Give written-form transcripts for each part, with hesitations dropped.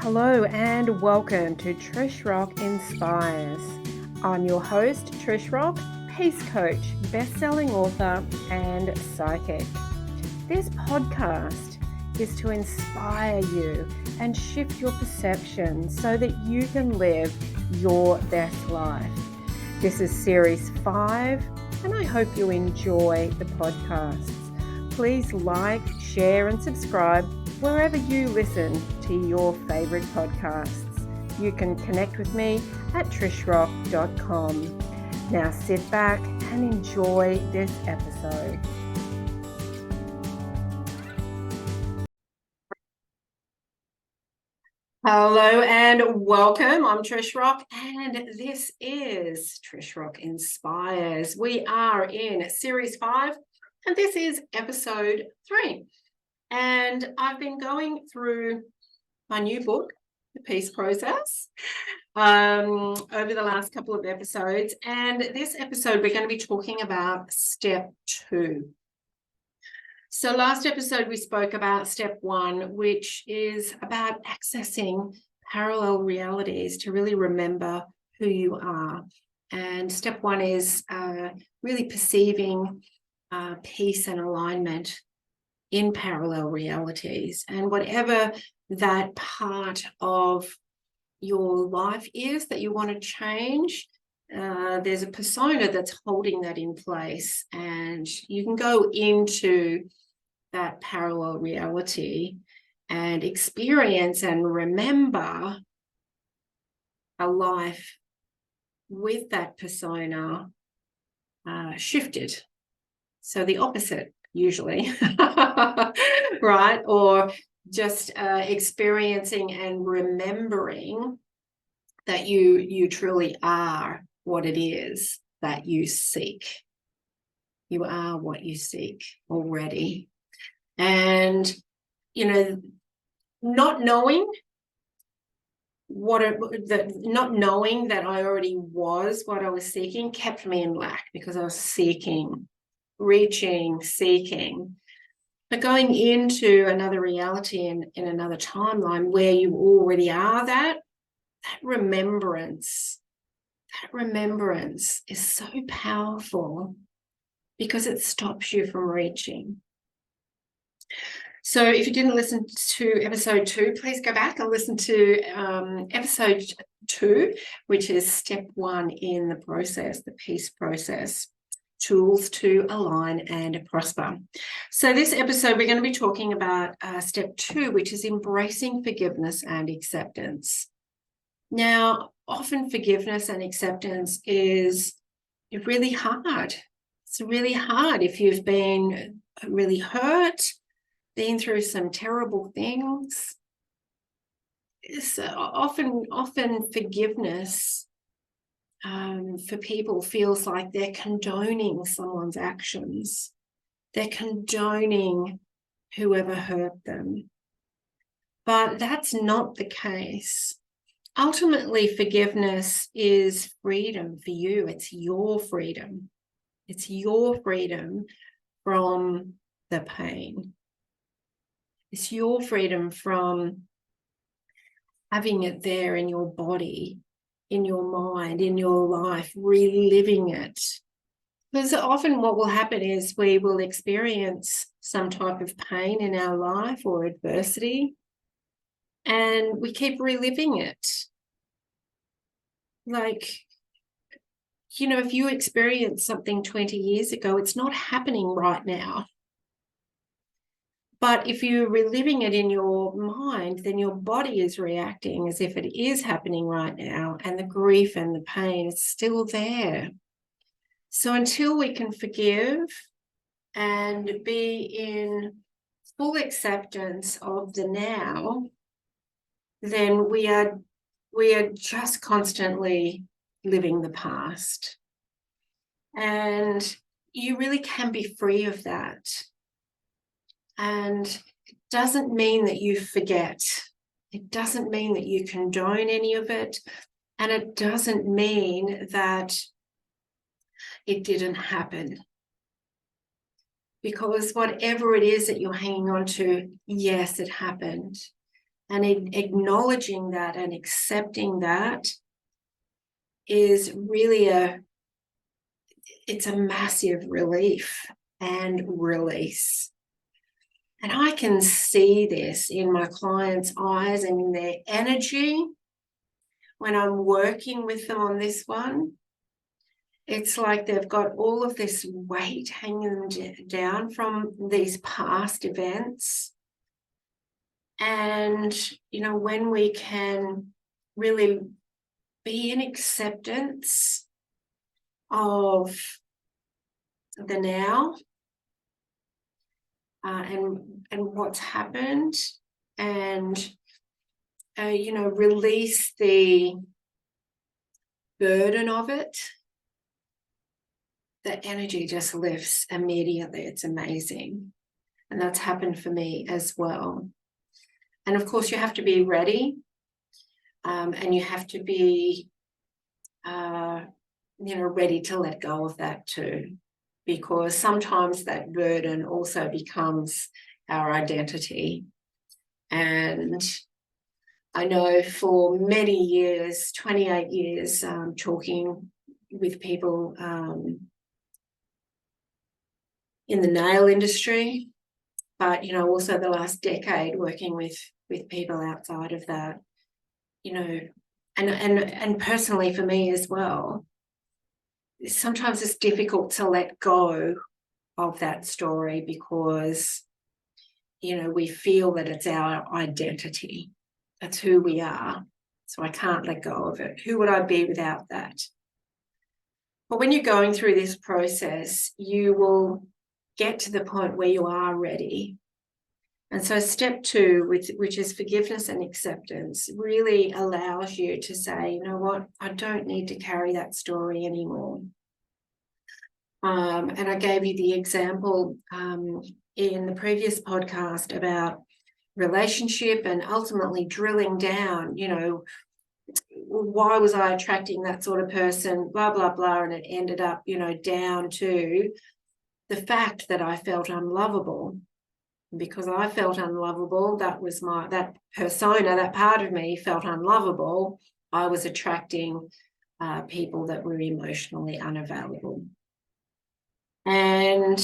Hello and welcome to Trish Rock Inspires. I'm your host, Trish Rock, peace coach, best-selling author, and psychic. This podcast is to inspire you and shift your perception so that you can live your best life. This is series 5, and I hope you enjoy the podcasts. Please like, share, and subscribe wherever you listen to your favorite podcasts. You can connect with me at trishrock.com. Now sit back and enjoy this episode. Hello and welcome. I'm Trish Rock and this is Trish Rock Inspires. We are in series 5 and this is episode 3. And I've been going through my new book, The Peace Process, over the last couple of episodes. And this episode, we're going to be talking about step 2. So last episode, we spoke about step 1, which is about accessing parallel realities to really remember who you are. And step 1 is really perceiving peace and alignment in parallel realities, and whatever that part of your life is that you want to change, there's a persona that's holding that in place, and you can go into that parallel reality and experience and remember a life with that persona shifted. So the opposite usually, right? Or just experiencing and remembering that you truly are what it is that you seek. You are what you seek already. And, not knowing not knowing that I already was what I was seeking kept me in lack, because I was seeking, reaching, seeking. But going into another reality in another timeline where you already are that remembrance is so powerful, because it stops you from reaching. So if you didn't listen to episode 2, please go back and listen to episode 2, which is step 1 in the process, the peace process. Tools to align and prosper. So this episode, we're going to be talking about step 2, which is embracing forgiveness and acceptance. Now, often forgiveness and acceptance is really hard. It's really hard if you've been really hurt, been through some terrible things. It's often forgiveness for people feels like they're condoning someone's actions. They're condoning whoever hurt them. But that's not the case. Ultimately, forgiveness is freedom for you. It's your freedom. It's your freedom from the pain. It's your freedom from having it there in your body, in your mind, in your life, reliving it. Because often what will happen is we will experience some type of pain in our life or adversity, and we keep reliving it. Like, if you experienced something 20 years ago, it's not happening right now. But if you're reliving it in your mind, then your body is reacting as if it is happening right now, and the grief and the pain is still there. So until we can forgive and be in full acceptance of the now, then we are just constantly living the past. And you really can be free of that. And it doesn't mean that you forget. It doesn't mean that you condone any of it. And it doesn't mean that it didn't happen. Because whatever it is that you're hanging on to, yes, it happened. And acknowledging that and accepting that is really it's a massive relief and release. And I can see this in my clients' eyes and in their energy when I'm working with them on this one. It's like they've got all of this weight hanging down from these past events. And, when we can really be in acceptance of the now and what's happened, and release the burden of it, the energy just lifts immediately. It's amazing. And that's happened for me as well. And of course, you have to be ready, and you have to be ready to let go of that too, because sometimes that burden also becomes our identity. And I know for many years, 28 years, talking with people in the nail industry, but, also the last decade working with people outside of that, and personally for me as well, sometimes it's difficult to let go of that story because, we feel that it's our identity. That's who we are. So I can't let go of it. Who would I be without that? But when you're going through this process, you will get to the point where you are ready. And so step 2, which is forgiveness and acceptance, really allows you to say, you know what, I don't need to carry that story anymore. And I gave you the example in the previous podcast about relationship and ultimately drilling down, why was I attracting that sort of person, blah, blah, blah. And it ended up, down to the fact that I felt unlovable. Because I felt unlovable, that persona, that part of me felt unlovable. I was attracting people that were emotionally unavailable. And,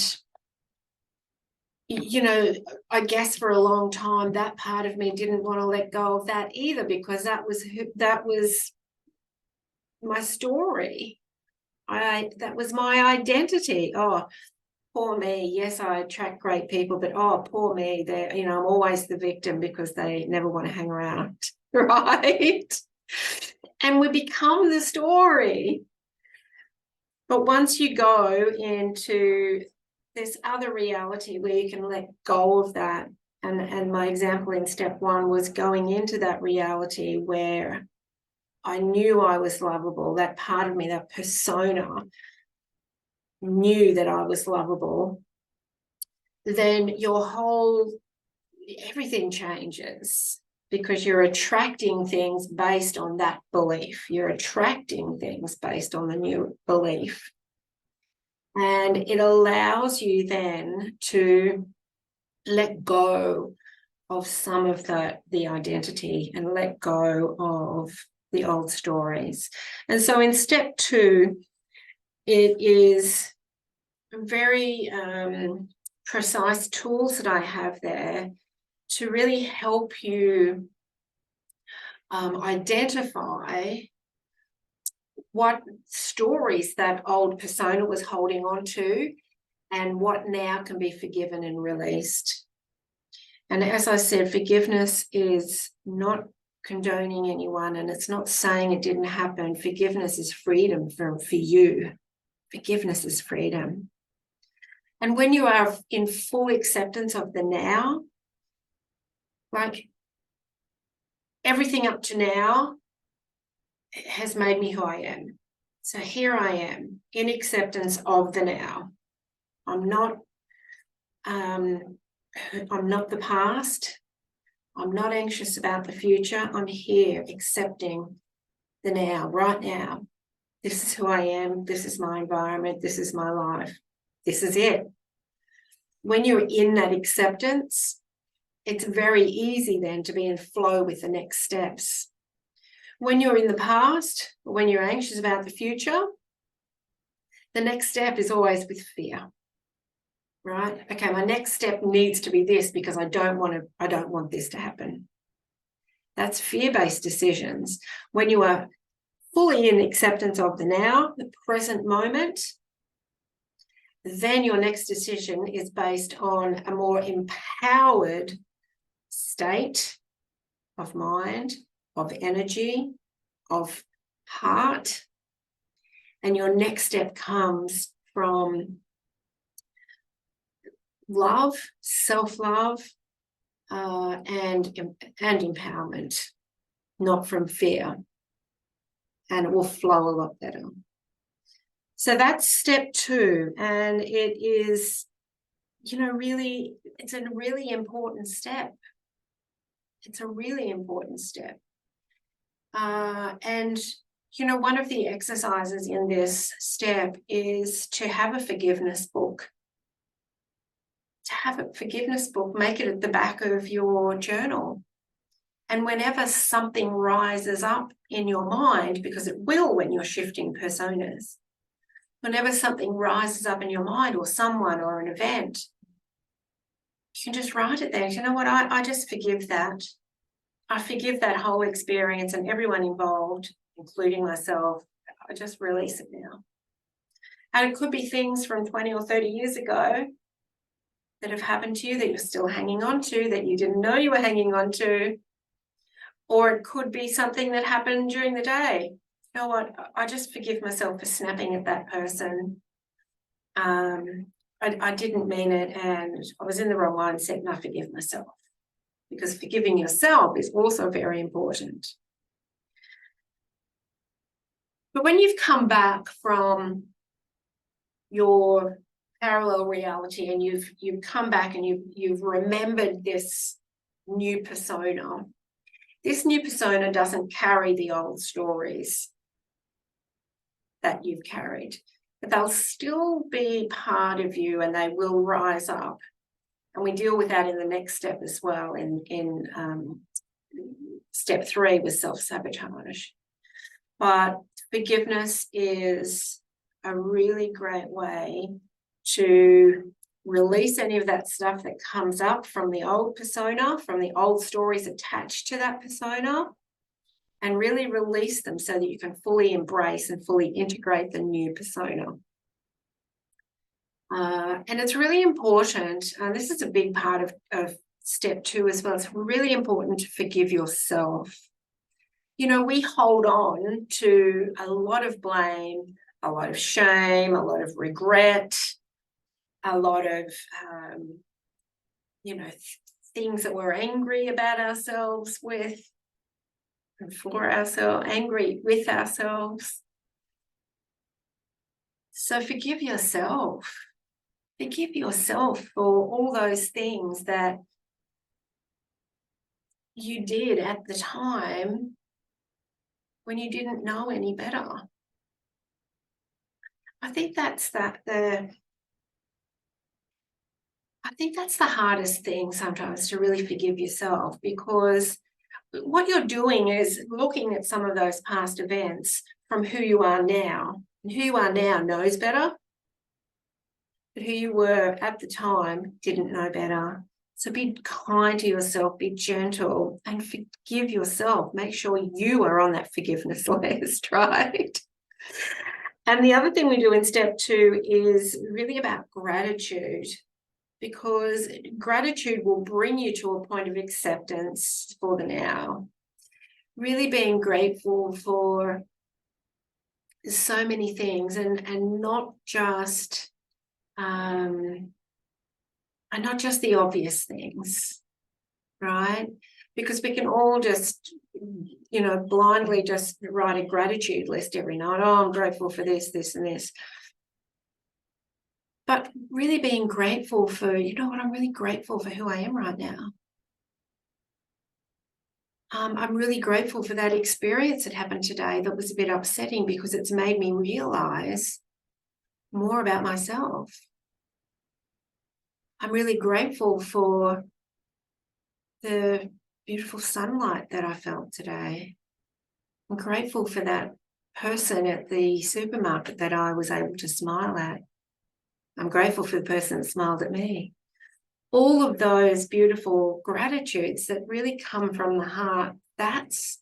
I guess for a long time, that part of me didn't want to let go of that either, because that was my story. That was my identity. Oh, poor me. Yes, I attract great people, but poor me. I'm always the victim because they never want to hang around, right? And we become the story. But once you go into this other reality where you can let go of that, and my example in step 1 was going into that reality where I knew I was lovable. That part of me, that persona, knew that I was lovable. Then everything changes, because you're attracting things based on that belief. You're attracting things based on the new belief. And it allows you then to let go of some of the identity and let go of the old stories. And so in step 2, it is very precise tools that I have there to really help you identify what stories that old persona was holding on to and what now can be forgiven and released. And as I said, forgiveness is not condoning anyone, and it's not saying it didn't happen. Forgiveness is freedom for you. Forgiveness is freedom. And when you are in full acceptance of the now, like everything up to now has made me who I am. So here I am in acceptance of the now. I'm not the past. I'm not anxious about the future. I'm here accepting the now, right now. This is who I am. This is my environment. This is my life. This is it. When you're in that acceptance, it's very easy then to be in flow with the next steps. When you're in the past, or when you're anxious about the future, the next step is always with fear, right? Okay, my next step needs to be this because I don't want this to happen. That's fear-based decisions. When you are fully in acceptance of the now, the present moment, then your next decision is based on a more empowered state of mind, of energy, of heart. And your next step comes from love, self-love, and empowerment, not from fear. And it will flow a lot better. So that's step 2. And it is, really, it's a really important step. It's a really important step. And one of the exercises in this step is to have a forgiveness book. To have a forgiveness book, make it at the back of your journal. And whenever something rises up in your mind, because it will when you're shifting personas, whenever something rises up in your mind or someone or an event, you can just write it there. You know what? I just forgive that. I forgive that whole experience and everyone involved, including myself. I just release it now. And it could be things from 20 or 30 years ago that have happened to you that you're still hanging on to, that you didn't know you were hanging on to. Or it could be something that happened during the day. You know what? I just forgive myself for snapping at that person. I didn't mean it and I was in the wrong mindset and I forgive myself. Because forgiving yourself is also very important. But when you've come back from your parallel reality and you've come back and you've remembered this new persona, this new persona doesn't carry the old stories that you've carried, but they'll still be part of you and they will rise up. And we deal with that in the next step as well, in step 3 with self-sabotage. But forgiveness is a really great way to release any of that stuff that comes up from the old persona, from the old stories attached to that persona, and really release them so that you can fully embrace and fully integrate the new persona. And it's really important, and this is a big part of step 2 as well, it's really important to forgive yourself. We hold on to a lot of blame, a lot of shame, a lot of regret, a lot of, things that we're angry about ourselves with and for ourselves, angry with ourselves. So forgive yourself. Forgive yourself for all those things that you did at the time when you didn't know any better. I think that's the hardest thing sometimes, to really forgive yourself, because what you're doing is looking at some of those past events from who you are now. And who you are now knows better, but who you were at the time didn't know better. So be kind to yourself, be gentle, and forgive yourself. Make sure you are on that forgiveness list, right? And the other thing we do in step 2 is really about gratitude, because gratitude will bring you to a point of acceptance for the now. Really being grateful for so many things and not just the obvious things, right? Because we can all just, blindly just write a gratitude list every night. Oh, I'm grateful for this, this, and this. But really being grateful for, I'm really grateful for who I am right now. I'm really grateful for that experience that happened today that was a bit upsetting, because it's made me realize more about myself. I'm really grateful for the beautiful sunlight that I felt today. I'm grateful for that person at the supermarket that I was able to smile at. I'm grateful for the person that smiled at me. All of those beautiful gratitudes that really come from the heart, that's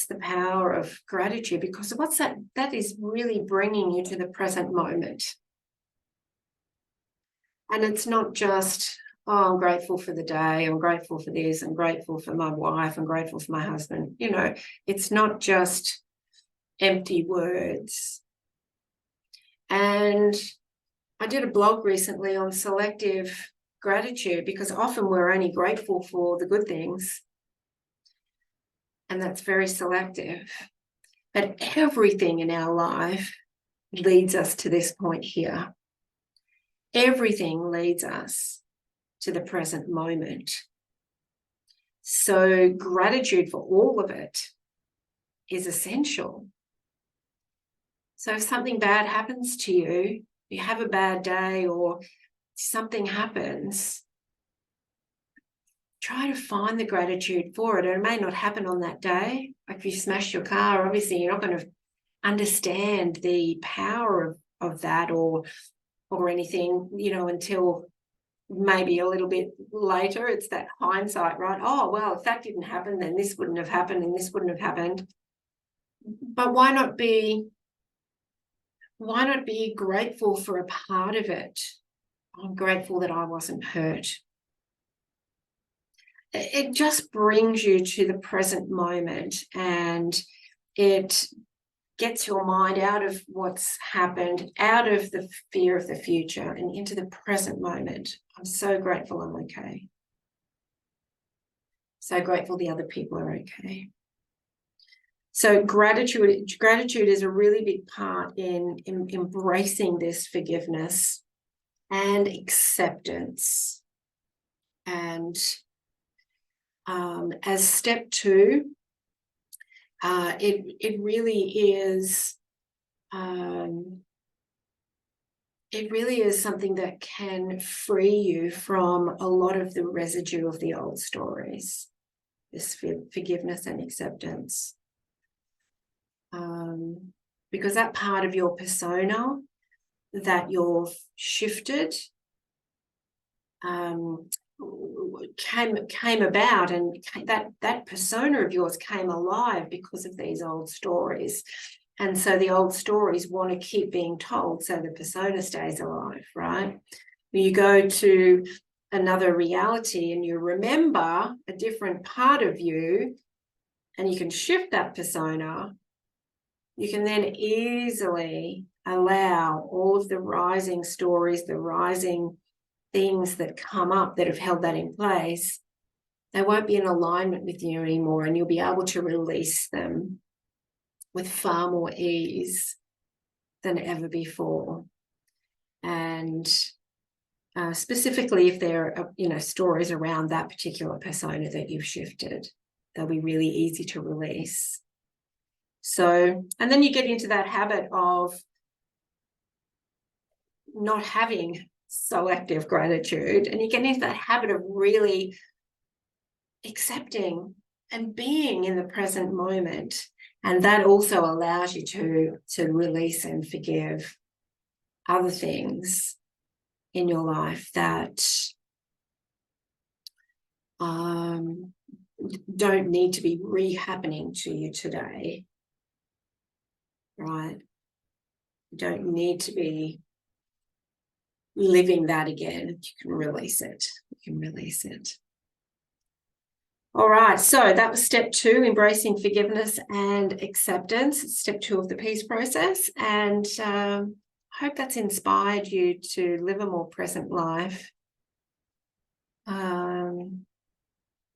the power of gratitude, because what's that? That is really bringing you to the present moment. And it's not just, oh, I'm grateful for the day, I'm grateful for this, I'm grateful for my wife, I'm grateful for my husband. You know, it's not just empty words. And I did a blog recently on selective gratitude, because often we're only grateful for the good things, and that's very selective. But everything in our life leads us to this point here. Everything leads us to the present moment. So gratitude for all of it is essential. So if something bad happens to you, you have a bad day or something happens, try to find the gratitude for it. And it may not happen on that day. Like if you smash your car, obviously you're not going to understand the power of that or anything, you know, until maybe a little bit later. It's that hindsight, right? Oh, well, if that didn't happen, then this wouldn't have happened and this wouldn't have happened. But why not be grateful for a part of it? I'm grateful that I wasn't hurt. It just brings you to the present moment, and it gets your mind out of what's happened, out of the fear of the future and into the present moment. I'm so grateful I'm okay. So grateful the other people are okay. So gratitude is a really big part in embracing this forgiveness and acceptance. And as step 2, it really is something that can free you from a lot of the residue of the old stories, this forgiveness and acceptance. Because that part of your persona that you've shifted came about, and that persona of yours came alive because of these old stories. And so the old stories want to keep being told, so the persona stays alive, right? When you go to another reality and you remember a different part of you and you can shift that persona, you can then easily allow all of the rising stories, the rising things that come up that have held that in place. They won't be in alignment with you anymore, and you'll be able to release them with far more ease than ever before. And specifically if there are, stories around that particular persona that you've shifted, they'll be really easy to release. So, and then you get into that habit of not having selective gratitude, and you get into that habit of really accepting and being in the present moment. And that also allows you to release and forgive other things in your life that don't need to be re-happening to you today, right? You don't need to be living that again. You can release it. You can release it. All right, so that was step 2, embracing forgiveness and acceptance. Step 2 of the peace process. And I hope that's inspired you to live a more present life.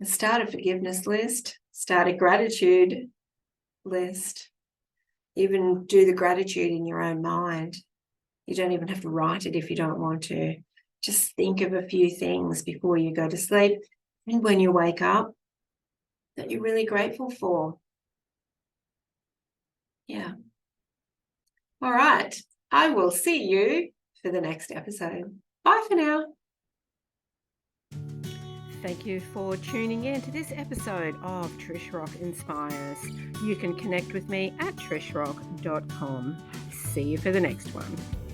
Start a forgiveness list, start a gratitude list, even do the gratitude in your own mind. You don't even have to write it if you don't want to. Just think of a few things before you go to sleep and when you wake up that you're really grateful for. Yeah. All right. I will see you for the next episode. Bye for now. Thank you for tuning in to this episode of Trish Rock Inspires. You can connect with me at trishrock.com. See you for the next one.